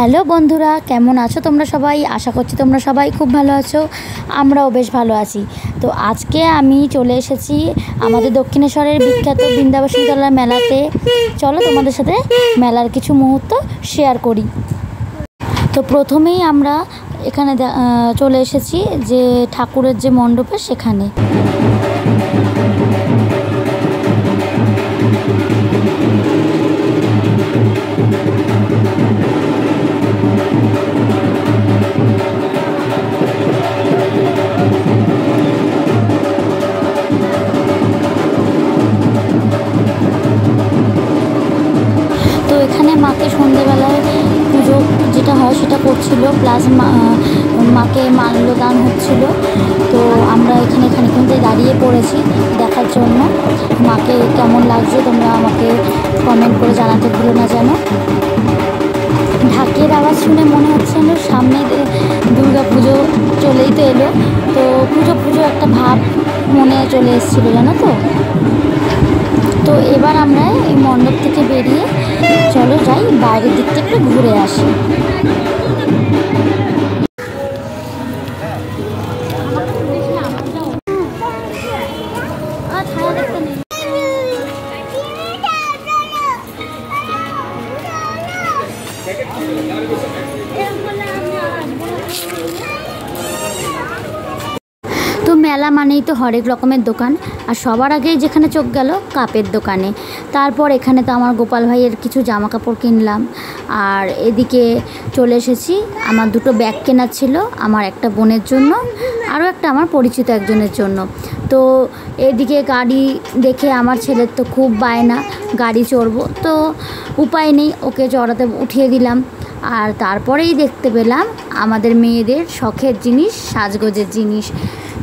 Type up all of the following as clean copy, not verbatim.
Hello বন্ধুরা, কেমন আছো তোমরা সবাই? আশা করছি তোমরা সবাই খুব ভালো আছো। আমরাও বেশ ভালো আছি। তো আজকে আমি চলে এসেছি আমাদের দক্ষিণেশ্বরের বিখ্যাত বৃন্দাবসী তলার মেলাতে। চলো তোমাদের সাথে মেলার কিছু মুহূর্ত শেয়ার করি। তো প্রথমেই আমরা এখানে চলে এসেছি যে ঠাকুরের যে মণ্ডপে, সেখানে। তো এখানে মাকে সন্ধেবেলায় পুজো যেটা হয় সেটা করছিল, প্লাস মাকে মাল্যদান হচ্ছিল। তো আমরা এখানে খানিকক্ষণ দাঁড়িয়ে পড়েছি দেখার জন্য মাকে কেমন লাগছে। তোমরা আমাকে কমেন্ট করে জানাতে ভুলো না যেন। ঢাকের আওয়াজ শুনে মনে হচ্ছে সামনে দুর্গা পুজো চলেই তো এলো। তো পুজো একটা ভাব মনে চলে এসেছিলো, জানো তো। তো এবার আমরা এই মণ্ডপ থেকে বেরিয়ে চলো যাই বাইরের দিকটা একটু ঘুরে আসি। তো মেলা মানেই তো হরেক রকমের দোকান, আর সবার আগেই যেখানে চোখ গেল কাপের দোকানে। তারপর এখানে তো আমার গোপাল ভাইয়ের কিছু জামা কাপড় কিনলাম। আর এদিকে চলে এসেছি, আমার দুটো ব্যাগ কেনার ছিল, আমার একটা বোনের জন্য, আরও একটা আমার পরিচিত একজনের জন্য। তো এদিকে গাড়ি দেখে আমার ছেলের তো খুব বায়না গাড়ি চড়বো, তো উপায় নেই, ওকে চড়াতে উঠিয়ে দিলাম। আর তারপরেই দেখতে পেলাম আমাদের মেয়েদের শখের জিনিস, সাজগোজের জিনিস।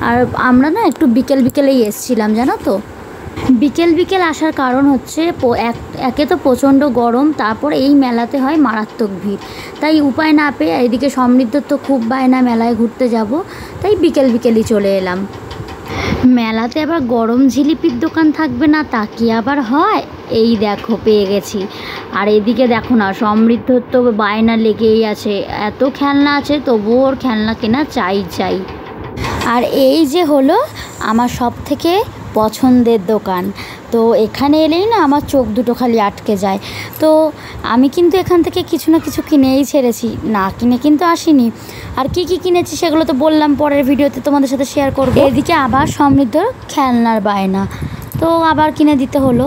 আর আমরা না একটু বিকেলেই এসেছিলাম, জানো তো। বিকেল আসার কারণ হচ্ছে একে তো প্রচণ্ড গরম, তারপর এই মেলাতে হয় মারাত্মক ভিড়। তাই উপায় না পেয়ে এদিকে সমৃদ্ধর তো খুব বায়না মেলায় ঘুরতে যাব, তাই বিকেলই চলে এলাম। মেলাতে আবার গরম জিলিপির দোকান থাকবে না তা কি আবার হয়? এই দেখো পেয়ে গেছি। আর এদিকে দেখো না, সমৃদ্ধর তো বায়না লেগেই আছে, এত খেলনা আছে তবুও ওর খেলনা কেনা চাই। আর এই যে হলো আমার সব থেকে পছন্দের দোকান। তো এখানে এলেই না আমার চোখ দুটো খালি আটকে যায়। তো আমি কিন্তু এখান থেকে কিছু না কিছু কিনেই ছেড়েছি, না কিনে কিন্তু আসিনি। আর কি কিনেছি সেগুলো তো বললাম, পরের ভিডিওতে তোমাদের সাথে শেয়ার করব। এদিকে আবার সমৃদ্ধর খেলনার বায়না, তো আবার কিনে দিতে হলো।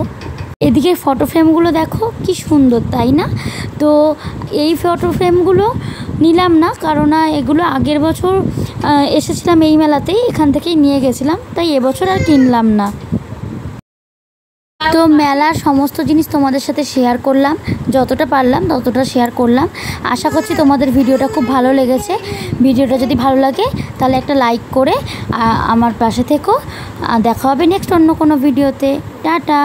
এদিকে ফটো ফ্রেমগুলো দেখো কি সুন্দর, তাই না? তো এই ফটো ফ্রেমগুলো নিলাম না, কারণ এগুলো আগের বছর এসেছিলাম এই মেলাতেই, এখান থেকেই নিয়ে গেছিলাম, তাই এবছর আর কিনলাম না। তো মেলার সমস্ত জিনিস তোমাদের সাথে শেয়ার করলাম, যতটা পারলাম ততটা শেয়ার করলাম। আশা করছি তোমাদের ভিডিওটা খুব ভালো লেগেছে। ভিডিওটা যদি ভালো লাগে তাহলে একটা লাইক করে আমার পাশে থেকো। দেখা হবে নেক্সট অন্য কোনো ভিডিওতে। টাটা।